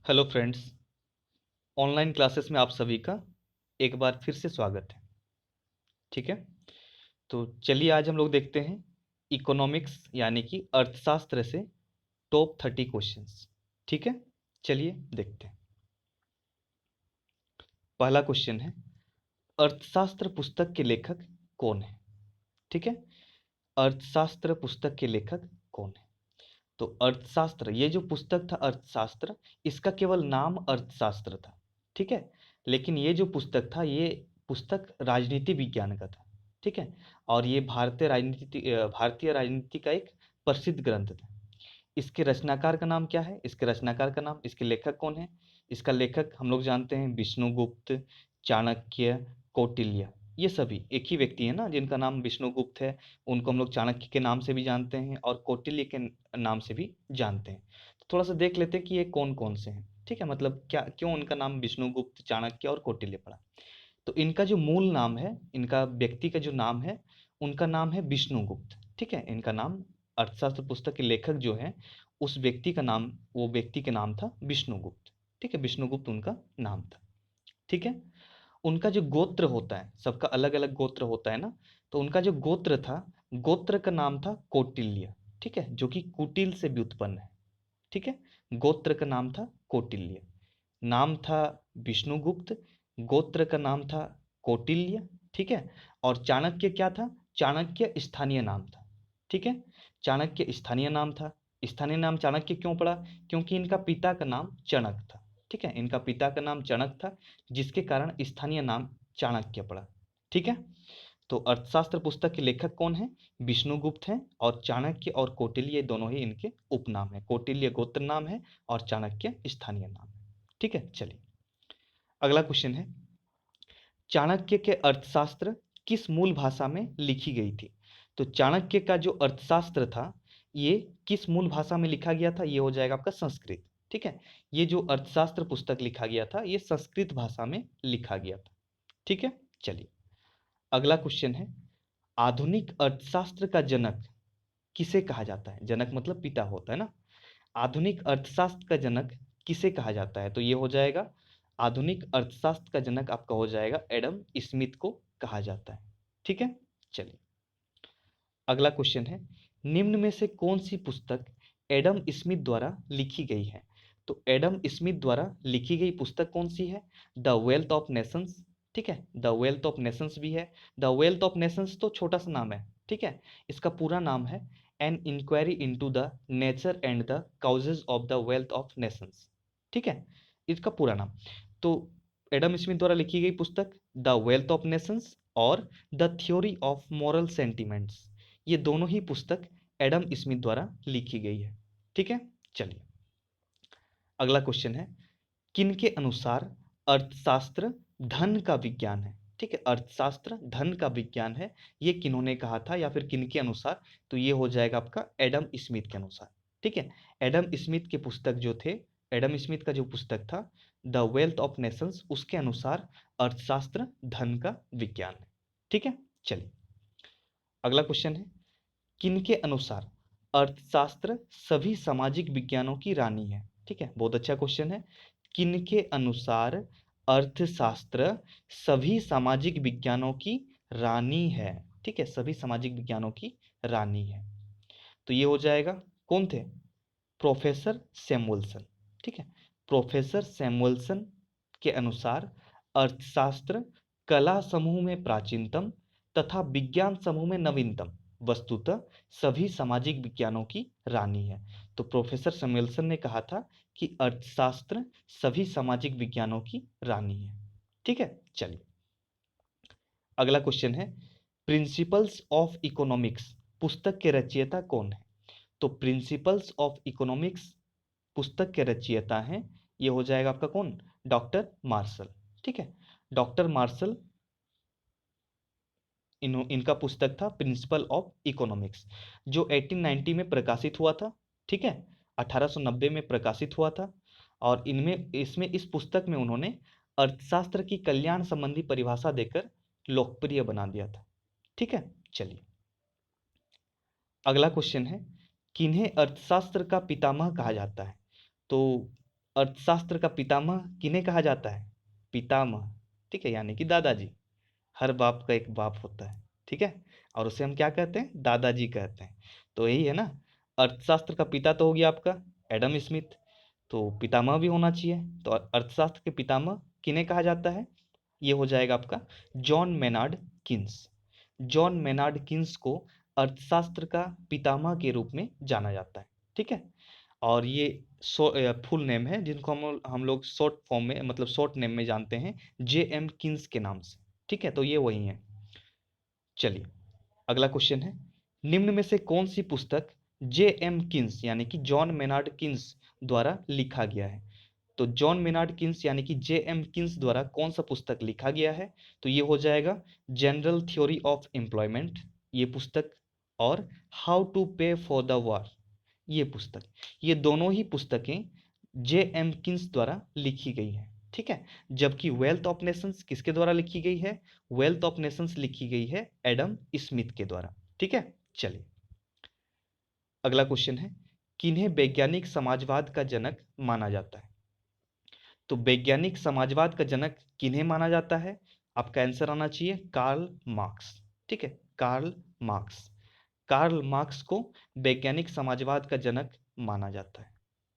Hello friends, online classes में आप सभी का एक बार फिर से स्वागत है। ठीक है, तो चलिए आज हम लोग देखते हैं इकोनॉमिक्स यानी कि अर्थशास्त्र से टॉप 30 क्वेश्चंस। ठीक है, चलिए देखते हैं। पहला क्वेश्चन है, अर्थशास्त्र पुस्तक के लेखक कौन है? ठीक है, अर्थशास्त्र पुस्तक के लेखक कौन है? तो अर्थशास्त्र, ये जो पुस्तक था अर्थशास्त्र, इसका केवल नाम अर्थशास्त्र था। ठीक है, लेकिन ये जो पुस्तक था, ये पुस्तक राजनीति विज्ञान का था। ठीक है, और ये भारतीय राजनीति का एक प्रसिद्ध ग्रंथ था। इसके रचनाकार का नाम क्या है? इसके रचनाकार का नाम, इसके लेखक कौन है? इसका लेखक हम लोग जानते हैं विष्णुगुप्त, चाणक्य, कौटिल्य। ये सभी एक ही व्यक्ति है ना, जिनका नाम विष्णुगुप्त है। उनको हम लोग चाणक्य के नाम से भी जानते हैं और कौटिल्य के नाम से भी जानते हैं। तो थोड़ा सा देख लेते हैं कि ये कौन कौन से हैं। ठीक है, मतलब क्या, क्यों उनका नाम विष्णुगुप्त, चाणक्य और कौटिल्य पड़ा। तो इनका जो मूल नाम है, इनका व्यक्ति का जो नाम है, उनका नाम है विष्णुगुप्त। ठीक है, इनका नाम, अर्थशास्त्र पुस्तक के लेखक जो है, उस व्यक्ति का नाम, वो व्यक्ति का नाम था विष्णुगुप्त। ठीक है, विष्णुगुप्त उनका नाम था। ठीक है, उनका जो गोत्र होता है, सबका अलग अलग गोत्र होता है ना, तो उनका जो गोत्र था, गोत्र का नाम था कौटिल्य। ठीक है, जो कि कुटिल से व्युत्पन्न है। ठीक है, गोत्र का नाम था कौटिल्य, नाम था विष्णुगुप्त, गोत्र का नाम था कौटिल्य। ठीक है, और चाणक्य क्या था? चाणक्य स्थानीय नाम था। ठीक है, चाणक्य स्थानीय नाम था। स्थानीय नाम चाणक्य क्यों पड़ा? क्योंकि इनका पिता का नाम चणक था। ठीक है, इनका पिता का नाम चणक था, जिसके कारण स्थानीय नाम चाणक्य पड़ा। ठीक है, तो अर्थशास्त्र पुस्तक के लेखक कौन है? विष्णुगुप्त हैं, और चाणक्य और कौटिल्य दोनों ही इनके उपनाम है। कौटिल्य गोत्र नाम है और चाणक्य स्थानीय नाम है। ठीक है, चलिए अगला क्वेश्चन है, चाणक्य के अर्थशास्त्र किस मूल भाषा में लिखी गई थी? तो चाणक्य का जो अर्थशास्त्र था, ये किस मूल भाषा में लिखा गया था? ये हो जाएगा आपका संस्कृत। ठीक है, ये जो अर्थशास्त्र पुस्तक लिखा गया था, ये संस्कृत भाषा में लिखा गया था। ठीक है, चलिए अगला क्वेश्चन है, आधुनिक अर्थशास्त्र का जनक किसे कहा जाता है? जनक मतलब पिता होता है ना। आधुनिक अर्थशास्त्र का जनक किसे कहा जाता है? तो ये हो जाएगा, आधुनिक अर्थशास्त्र का जनक आपका हो जाएगा एडम स्मिथ को कहा जाता है। ठीक है, चलिए अगला क्वेश्चन है, निम्न में से कौन सी पुस्तक एडम स्मिथ द्वारा लिखी गई है? तो एडम स्मिथ द्वारा लिखी गई पुस्तक कौन सी है? The wealth of nations. ठीक है, द वेल्थ ऑफ नेशंस भी है। द वेल्थ ऑफ नेशंस तो छोटा सा नाम है। ठीक है, इसका पूरा नाम है an inquiry into the nature and the causes of the wealth of nations. ठीक है, इसका पूरा नाम। तो एडम स्मिथ द्वारा लिखी गई पुस्तक द वेल्थ ऑफ नेशंस और the theory of moral sentiments, ये दोनों ही पुस्तक एडम स्मिथ द्वारा लिखी गई है। ठीक है, चलिए अगला क्वेश्चन है, किनके अनुसार अर्थशास्त्र धन का विज्ञान है? ठीक है, अर्थशास्त्र धन का विज्ञान है, ये किन्होंने कहा था या फिर किनके अनुसार? तो ये हो जाएगा आपका एडम स्मिथ के अनुसार। ठीक है, एडम स्मिथ के पुस्तक जो थे, एडम स्मिथ का जो पुस्तक था द वेल्थ ऑफ नेशंस, उसके अनुसार अर्थशास्त्र धन का विज्ञान है। ठीक है, चलिए अगला क्वेश्चन है, किनके अनुसार अर्थशास्त्र सभी सामाजिक विज्ञानों की रानी है? ठीक है, बहुत अच्छा क्वेश्चन है। किनके अनुसार अर्थशास्त्र सभी सामाजिक विज्ञानों की रानी है? ठीक है, सभी सामाजिक विज्ञानों की रानी है। तो ये हो जाएगा, कौन थे? Professor Samuelson. ठीक है, प्रोफेसर सैमुअल्सन के अनुसार अर्थशास्त्र कला समूह में प्राचीनतम तथा विज्ञान समूह में नवीनतम, वस्तुतः सभी सामाजिक विज्ञानों की रानी है। तो प्रोफेसर सैमुअल्सन ने कहा था कि अर्थशास्त्र सभी सामाजिक विज्ञानों की रानी है। ठीक है, चलिए अगला क्वेश्चन है, प्रिंसिपल्स ऑफ इकोनॉमिक्स पुस्तक के रचयिता कौन है? तो प्रिंसिपल्स ऑफ इकोनॉमिक्स पुस्तक के रचयिता हैं, ये हो जाएगा आपका कौन? Doctor Marshall. ठीक है, डॉक्टर मार्शल, इनका पुस्तक था प्रिंसिपल ऑफ इकोनॉमिक्स, जो 1890 में प्रकाशित हुआ था। ठीक है, 1890 में प्रकाशित हुआ था, और इनमें इसमें इस पुस्तक में उन्होंने अर्थशास्त्र की कल्याण संबंधी परिभाषा देकर लोकप्रिय बना दिया था। ठीक है, चलिए अगला क्वेश्चन है, किन्हें अर्थशास्त्र का पितामह कहा जाता है? तो अर्थशास्त्र का पितामह किन्हें कहा जाता है? पितामह, ठीक है, यानी कि दादाजी। हर बाप का एक बाप होता है, ठीक है, और उसे हम क्या कहते हैं? दादाजी कहते हैं। तो यही है ना, अर्थशास्त्र का पिता तो हो गया आपका एडम स्मिथ, तो पितामह भी होना चाहिए। तो अर्थशास्त्र के पितामह किन्हें कहा जाता है? ये हो जाएगा आपका John Maynard Keynes. John Maynard Keynes को अर्थशास्त्र का पितामह के रूप में जाना जाता है, ठीक है। और ये फुल नेम है, जिनको हम लोग शॉर्ट फॉर्म में, मतलब शॉर्ट नेम में जानते हैं, जे एम किन्स के नाम से, ठीक है। तो ये वही है। चलिए, अगला क्वेश्चन है, निम्न में से कौन सी पुस्तक जे एम किन्स यानी कि जॉन मेनार्ड किन्स द्वारा लिखा गया है? तो जॉन मेनार्ड किन्स यानी कि जे एम किन्स द्वारा कौन सा पुस्तक लिखा गया है? तो ये हो जाएगा जनरल थ्योरी ऑफ एम्प्लॉयमेंट, ये पुस्तक, और हाउ टू पे फॉर द वॉर, ये पुस्तक। ये दोनों ही पुस्तकें जे एम किन्स द्वारा लिखी गई हैं, ठीक है। जबकि वेल्थ ऑफ नेशंस किसके द्वारा लिखी गई है? वेल्थ ऑफ नेशंस लिखी गई है एडम स्मिथ के द्वारा, ठीक है। चलिए, अगला क्वेश्चन है, किन्हें वैज्ञानिक समाजवाद का जनक माना जाता है? तो वैज्ञानिक समाजवाद का जनक किन्हें माना जाता है? आपका आंसर आना चाहिए कार्ल मार्क्स, ठीक है, कार्ल मार्क्स। कार्ल मार्क्स को वैज्ञानिक समाजवाद का जनक माना जाता है,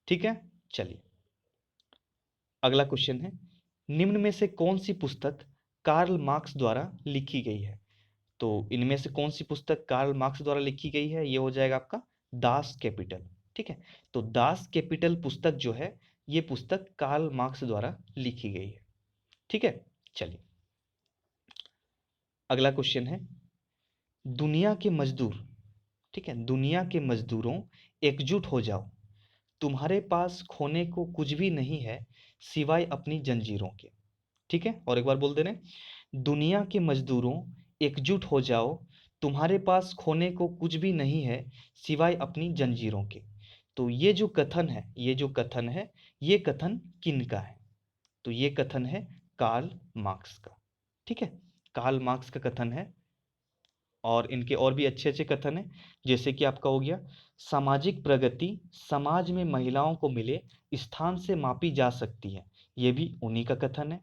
ठीक है। चलिए, अगला क्वेश्चन है, निम्न में से कौन सी पुस्तक कार्ल मार्क्स द्वारा लिखी गई है? तो इनमें से कौन सी पुस्तक कार्ल मार्क्स द्वारा लिखी गई है? ये हो जाएगा आपका दास कैपिटल, ठीक है। तो दास कैपिटल पुस्तक जो है, ये पुस्तक कार्ल मार्क्स द्वारा लिखी गई है, ठीक है। चलिए, अगला क्वेश्चन है, दुनिया के मजदूर, ठीक है, दुनिया के मजदूरों, एकजुट हो जाओ, तुम्हारे पास खोने को कुछ भी नहीं है सिवाय अपनी जंजीरों के, ठीक है। और एक बार बोल दे रहे, दुनिया के मजदूरों, एकजुट हो जाओ, तुम्हारे पास खोने को कुछ भी नहीं है सिवाय अपनी जंजीरों के। तो ये जो कथन है, ये जो कथन है, ये कथन किन का है? तो ये कथन है कार्ल मार्क्स का, ठीक है, कार्ल मार्क्स का कथन है। और इनके और भी अच्छे अच्छे कथन हैं, जैसे कि आपका हो गया, सामाजिक प्रगति समाज में महिलाओं को मिले स्थान से मापी जा सकती है, ये भी उन्हीं का कथन है,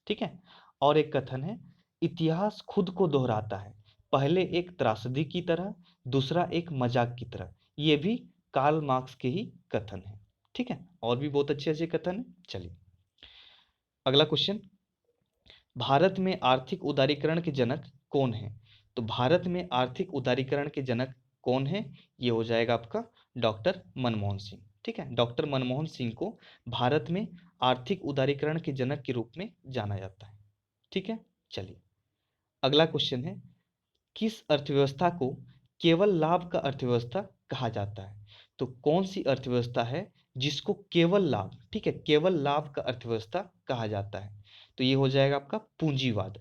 ठीक है। और एक कथन है, इतिहास खुद को दोहराता है, पहले एक त्रासदी की तरह, दूसरा एक मजाक की तरह, ये भी कार्ल मार्क्स के ही कथन है, ठीक है। और भी बहुत अच्छे अच्छे कथन है। चलिए, अगला क्वेश्चन, भारत में आर्थिक उदारीकरण के जनक कौन है? तो भारत में आर्थिक उदारीकरण के जनक कौन है? ये हो जाएगा आपका डॉक्टर मनमोहन सिंह, ठीक है। डॉक्टर मनमोहन सिंह को भारत में आर्थिक उदारीकरण के जनक के रूप में जाना जाता है, ठीक है। चलिए, अगला क्वेश्चन है, किस अर्थव्यवस्था को केवल लाभ का अर्थव्यवस्था कहा जाता है? तो कौन सी अर्थव्यवस्था है जिसको केवल लाभ, ठीक है, केवल लाभ का अर्थव्यवस्था कहा जाता है? तो ये हो जाएगा आपका पूंजीवाद।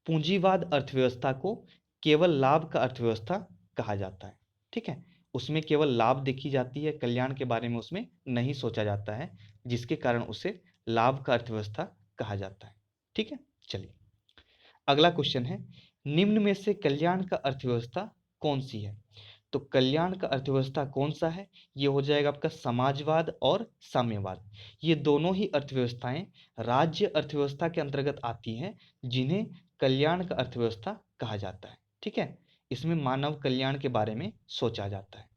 पूंजीवाद अर्थव्यवस्था को केवल लाभ का अर्थव्यवस्था कहा जाता है, ठीक है। उसमें केवल लाभ देखी जाती है, कल्याण के बारे में उसमें नहीं सोचा जाता है, जिसके कारण उसे लाभ का अर्थव्यवस्था कहा जाता है, ठीक है। चलिए, अगला क्वेश्चन है, निम्न में से कल्याण का अर्थव्यवस्था कौन सी है? तो कल्याण का अर्थव्यवस्था कौन सा है? ये हो जाएगा आपका समाजवाद और साम्यवाद। ये दोनों ही अर्थव्यवस्थाएं राज्य अर्थव्यवस्था के अंतर्गत आती हैं, जिन्हें कल्याण का अर्थव्यवस्था कहा जाता है, ठीक है। इसमें मानव कल्याण के बारे में सोचा जाता है,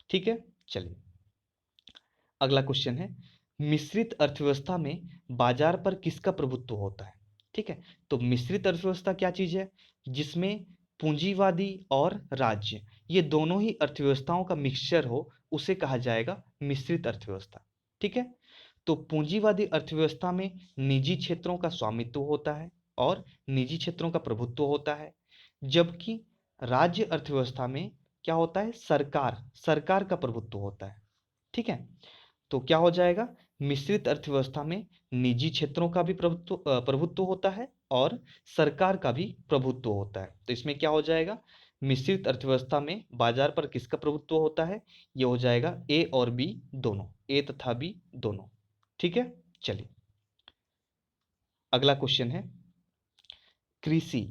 ठीक है। चलिए, अगला क्वेश्चन है, मिश्रित अर्थव्यवस्था में बाजार पर किसका प्रभुत्व होता है? ठीक है, तो मिश्रित अर्थव्यवस्था क्या चीज है? जिसमें पूंजीवादी और राज्य, ये दोनों ही अर्थव्यवस्थाओं का मिक्सचर हो, उसे कहा जाएगा मिश्रित अर्थव्यवस्था, ठीक है। तो पूंजीवादी अर्थव्यवस्था में निजी क्षेत्रों का स्वामित्व होता है और निजी क्षेत्रों का प्रभुत्व होता है, जबकि राज्य अर्थव्यवस्था में क्या होता है? सरकार सरकार का प्रभुत्व होता है, ठीक है। तो क्या हो जाएगा? मिश्रित अर्थव्यवस्था में निजी क्षेत्रों का भी प्रभुत्व होता है और सरकार का भी प्रभुत्व होता है। तो इसमें क्या हो जाएगा? मिश्रित अर्थव्यवस्था में बाजार पर किसका प्रभुत्व होता है? ये हो जाएगा ए और बी दोनों, ए तथा बी दोनों, ठीक है। चलिए, अगला क्वेश्चन है, कृषि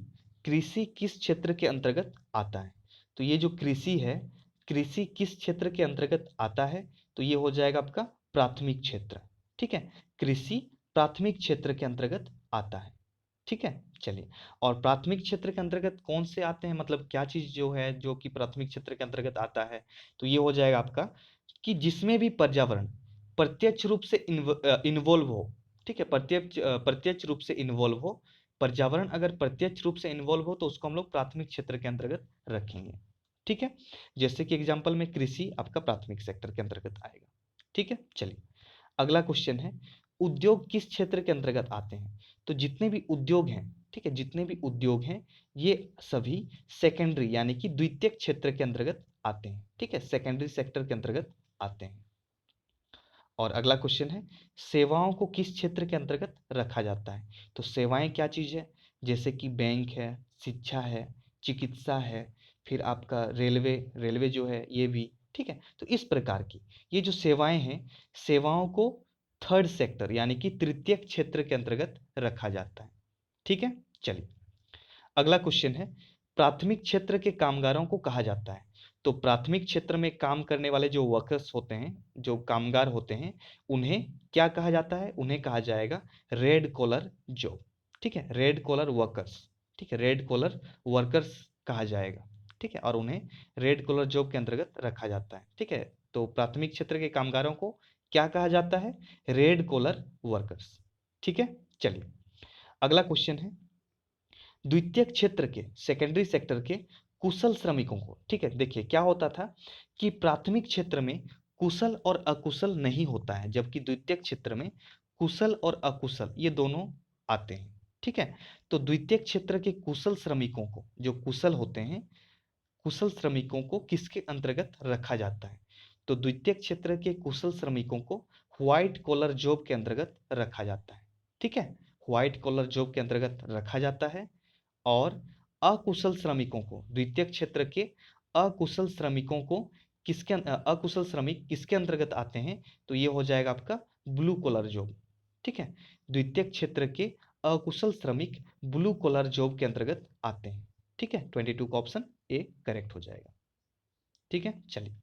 कृषि किस क्षेत्र के अंतर्गत आता है? तो ये जो कृषि है, कृषि किस क्षेत्र के अंतर्गत आता है? तो ये हो जाएगा आपका प्राथमिक क्षेत्र, ठीक है, कृषि प्राथमिक क्षेत्र के अंतर्गत आता है। ठीक है, चलिए। और प्राथमिक क्षेत्र के अंतर्गत कौन से आते हैं, मतलब क्या चीज जो है जो कि प्राथमिक क्षेत्र के अंतर्गत आता है, तो ये हो जाएगा आपका कि जिसमें भी पर्यावरण प्रत्यक्ष रूप से इन्वॉल्व हो। ठीक है, प्रत्यक्ष रूप से इन्वॉल्व हो। पर्यावरण अगर प्रत्यक्ष रूप से इन्वॉल्व हो तो उसको हम लोग प्राथमिक क्षेत्र के अंतर्गत रखेंगे। ठीक है, जैसे कि एग्जाम्पल में कृषि आपका प्राथमिक सेक्टर के अंतर्गत आएगा। ठीक है, चलिए। अगला क्वेश्चन है, उद्योग किस क्षेत्र के अंतर्गत आते हैं। तो जितने भी उद्योग हैं, ठीक है, जितने भी उद्योग हैं ये सभी सेकेंडरी यानी कि द्वितीयक क्षेत्र के अंतर्गत आते हैं। ठीक है, सेकेंडरी सेक्टर के अंतर्गत आते हैं। और अगला क्वेश्चन है, सेवाओं को किस क्षेत्र के अंतर्गत रखा जाता है। तो सेवाएं क्या चीज है, जैसे कि बैंक है, शिक्षा है, चिकित्सा है, फिर आपका रेलवे, रेलवे जो है ये भी। ठीक है, तो इस प्रकार की ये जो सेवाएं हैं, सेवाओं को थर्ड सेक्टर यानी कि तृतीयक क्षेत्र के अंतर्गत रखा जाता है। ठीक है, चलिए। अगला क्वेश्चन है, प्राथमिक क्षेत्र के कामगारों को कहा जाता है। तो प्राथमिक क्षेत्र में काम करने वाले जो वर्कर्स होते हैं, जो कामगार होते हैं, उन्हें क्या कहा जाता है, उन्हें कहा जाएगा रेड कॉलर जॉब। ठीक है, रेड कॉलर वर्कर्स। ठीक है, रेड कॉलर वर्कर्स कहा जाएगा। ठीक है, और उन्हें रेड कॉलर जॉब के अंतर्गत रखा जाता है। ठीक है, तो प्राथमिक क्षेत्र के कामगारों को क्या कहा जाता है, रेड कॉलर वर्कर्स। ठीक है, चलिए। अगला क्वेश्चन है, द्वितीयक क्षेत्र के सेकेंडरी सेक्टर के कुशल श्रमिकों को। ठीक है, देखिए क्या होता था कि प्राथमिक क्षेत्र में कुशल और अकुशल नहीं होता है, जबकि द्वितीयक क्षेत्र में कुशल और अकुशल ये दोनों आते हैं। ठीक है, तो द्वितीयक क्षेत्र के कुशल श्रमिकों को, जो कुशल होते हैं, कुशल श्रमिकों को किसके अंतर्गत रखा जाता है। तो द्वितीयक क्षेत्र के कुशल श्रमिकों को व्हाइट कॉलर जॉब के अंतर्गत रखा जाता है। ठीक है, व्हाइट कॉलर जॉब के अंतर्गत रखा जाता है। और अकुशल श्रमिकों को, द्वितीयक क्षेत्र के अकुशल श्रमिकों को अकुशल श्रमिक किसके अंतर्गत आते हैं, तो ये हो जाएगा आपका ब्लू कॉलर जॉब। ठीक है, द्वितीयक क्षेत्र के अकुशल श्रमिक ब्लू कॉलर जॉब के अंतर्गत आते हैं। ठीक है, 22 का ऑप्शन ए करेक्ट हो जाएगा। ठीक है, चलिए।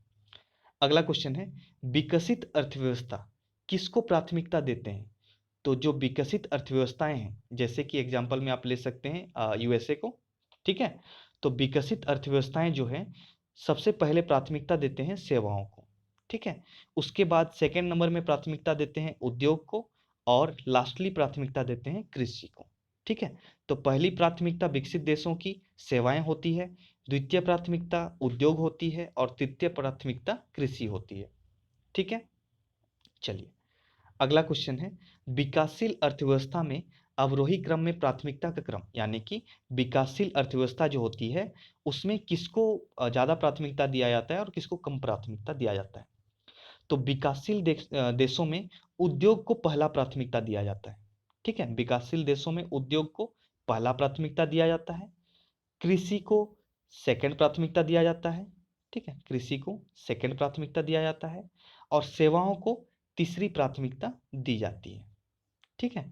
अगला क्वेश्चन है, विकसित अर्थव्यवस्था किसको प्राथमिकता देते हैं। तो जो विकसित अर्थव्यवस्थाएं हैं, जैसे कि एग्जांपल में आप ले सकते हैं यूएसए को। ठीक है, तो विकसित अर्थव्यवस्थाएं जो है सबसे पहले प्राथमिकता देते हैं सेवाओं को। ठीक है, उसके बाद सेकंड नंबर में प्राथमिकता देते हैं उद्योग को, और लास्टली प्राथमिकता देते हैं कृषि को। ठीक है, तो पहली प्राथमिकता विकसित देशों की सेवाएं होती है, द्वितीय प्राथमिकता उद्योग होती है, और तृतीय प्राथमिकता कृषि होती है। ठीक है, चलिए। अगला क्वेश्चन है, विकासशील अर्थव्यवस्था में अवरोही क्रम में प्राथमिकता का क्रम, यानी कि विकासशील अर्थव्यवस्था जो होती है उसमें किसको ज्यादा प्राथमिकता दिया जाता है और किसको कम प्राथमिकता दिया जाता है। तो विकासशील देशों में उद्योग को पहला प्राथमिकता दिया जाता है। ठीक है, विकासशील देशों में उद्योग को पहला प्राथमिकता दिया जाता है, कृषि को सेकंड प्राथमिकता दिया जाता है। ठीक है, कृषि को सेकंड प्राथमिकता दिया जाता है, और सेवाओं को तीसरी प्राथमिकता दी जाती है। ठीक है,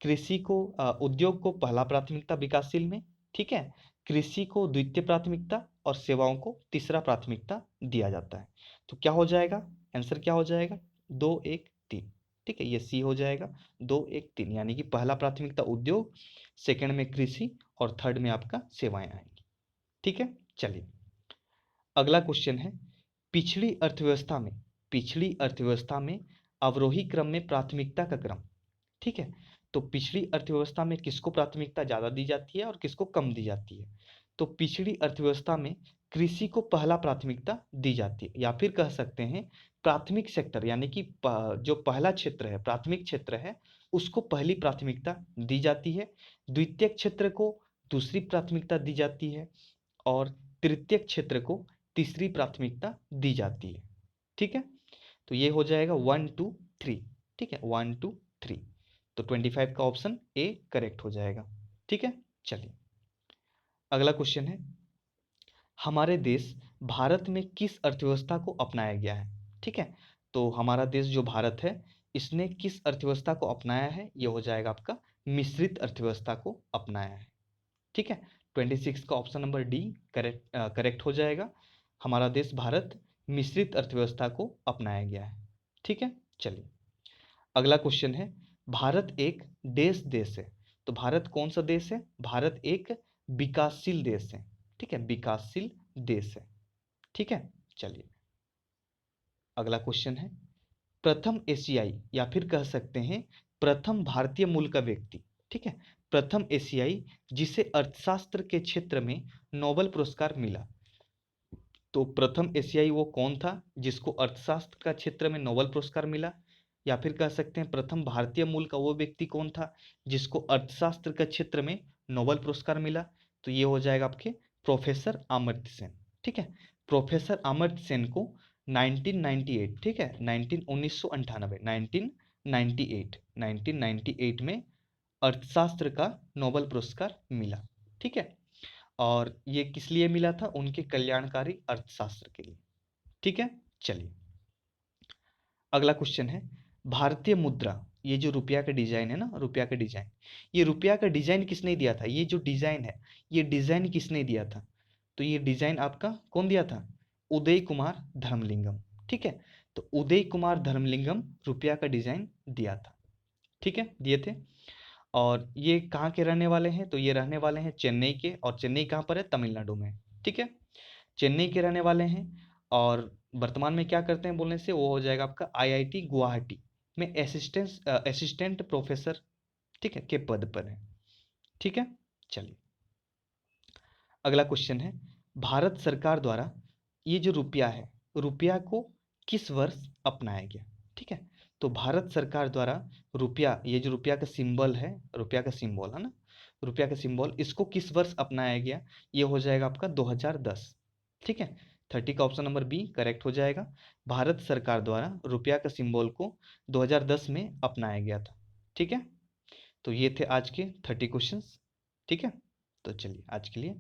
कृषि को उद्योग को पहला प्राथमिकता विकासशील में। ठीक है, कृषि को द्वितीय प्राथमिकता और सेवाओं को तीसरा प्राथमिकता दिया जाता है। तो क्या हो जाएगा, आंसर क्या हो जाएगा, 2 1 3। ठीक है, ये सी हो जाएगा, 2 1 3, यानी कि पहला प्राथमिकता उद्योग, सेकंड में कृषि, और थर्ड में आपका सेवाएं आएंगी। ठीक है, चलिए। अगला क्वेश्चन है, पिछड़ी अर्थव्यवस्था में, पिछड़ी अर्थव्यवस्था में अवरोही क्रम में प्राथमिकता का क्रम। ठीक है, तो पिछड़ी अर्थव्यवस्था में किसको प्राथमिकता ज्यादा दी जाती है और किसको कम दी जाती है। तो पिछड़ी अर्थव्यवस्था में कृषि को पहला प्राथमिकता दी जाती है, या फिर कह सकते हैं प्राथमिक सेक्टर यानी कि जो पहला क्षेत्र है, प्राथमिक क्षेत्र है, उसको पहली प्राथमिकता दी जाती है, द्वितीय क्षेत्र को दूसरी प्राथमिकता दी जाती है, और तृतीय क्षेत्र को तीसरी प्राथमिकता दी जाती है। ठीक है, तो ये हो जाएगा 1 2 3। ठीक है, 1 2 3, तो 25 का ऑप्शन ए करेक्ट हो जाएगा। ठीक है, चलिए। अगला क्वेश्चन है, हमारे देश भारत में किस अर्थव्यवस्था को अपनाया गया है। ठीक है, तो हमारा देश जो भारत है इसने किस अर्थव्यवस्था को अपनाया है, ये हो जाएगा आपका मिश्रित अर्थव्यवस्था को अपनाया है। ठीक है, 26 का ऑप्शन नंबर डी करेक्ट हो जाएगा। हमारा देश भारत मिश्रित अर्थव्यवस्था को अपनाया गया है। ठीक है, चलिए। अगला क्वेश्चन है, भारत एक देश है। तो भारत कौन सा देश है? भारत एक विकासशील देश है। ठीक है, विकासशील देश है। ठीक है, चलिए अगला क्वेश्चन है, प्रथम एशियाई या फिर कह सकते हैं प्रथम भारतीय मूल का व्यक्ति। ठीक है, प्रथम एशियाई जिसे अर्थशास्त्र के क्षेत्र में नोबेल पुरस्कार मिला। तो प्रथम एशियाई वो कौन था जिसको अर्थशास्त्र का क्षेत्र में नोबेल पुरस्कार मिला? या फिर कह सकते हैं प्रथम भारतीय मूल का वो व्यक्ति कौन था जिसको अर्थशास्त्र के क्षेत्र में नोबेल पुरस्कार मिला? तो ये हो जाएगा आपके प्रोफेसर अमर्त्य सेन। ठीक है, प्रोफेसर अमर्त्य सेन को 1998, ठीक है, 1998 में अर्थशास्त्र का नोबेल पुरस्कार मिला। ठीक है, और ये किस लिए मिला था? उनके कल्याणकारी अर्थशास्त्र के लिए। ठीक है, चलिए अगला क्वेश्चन है, भारतीय मुद्रा, ये जो रुपया का डिजाइन है ना, रुपया का डिजाइन, ये रुपया का डिजाइन किसने दिया था? ये जो डिजाइन है, ये डिजाइन किसने दिया था? तो ये डिजाइन आपका कौन दिया था? उदय कुमार धर्मलिंगम। ठीक है, तो उदय कुमार धर्मलिंगम रुपया का डिजाइन दिया था। ठीक है, दिए थे। और ये कहाँ के रहने वाले हैं? तो ये रहने वाले हैं चेन्नई के, और चेन्नई कहाँ पर है? तमिलनाडु में। ठीक है, चेन्नई के रहने वाले हैं, और वर्तमान में क्या करते हैं बोलने से वो हो जाएगा आपका आईआईटी गुवाहाटी में असिस्टेंट प्रोफेसर, ठीक है, के पद पर है। ठीक है, चलिए अगला क्वेश्चन है, भारत सरकार द्वारा ये जो रुपया है, रुपया को किस वर्ष अपनाया गया? ठीक है, तो भारत सरकार द्वारा रुपया, ये जो रुपया का सिंबल है, रुपया का सिंबल है ना, रुपया का सिंबल, इसको किस वर्ष अपनाया गया? ये हो जाएगा आपका 2010। ठीक है, 30 का ऑप्शन नंबर बी करेक्ट हो जाएगा। भारत सरकार द्वारा रुपया का सिंबल को 2010 में अपनाया गया था। ठीक है, तो ये थे आज के 30 क्वेश्चंस। ठीक है, तो चलिए आज के लिए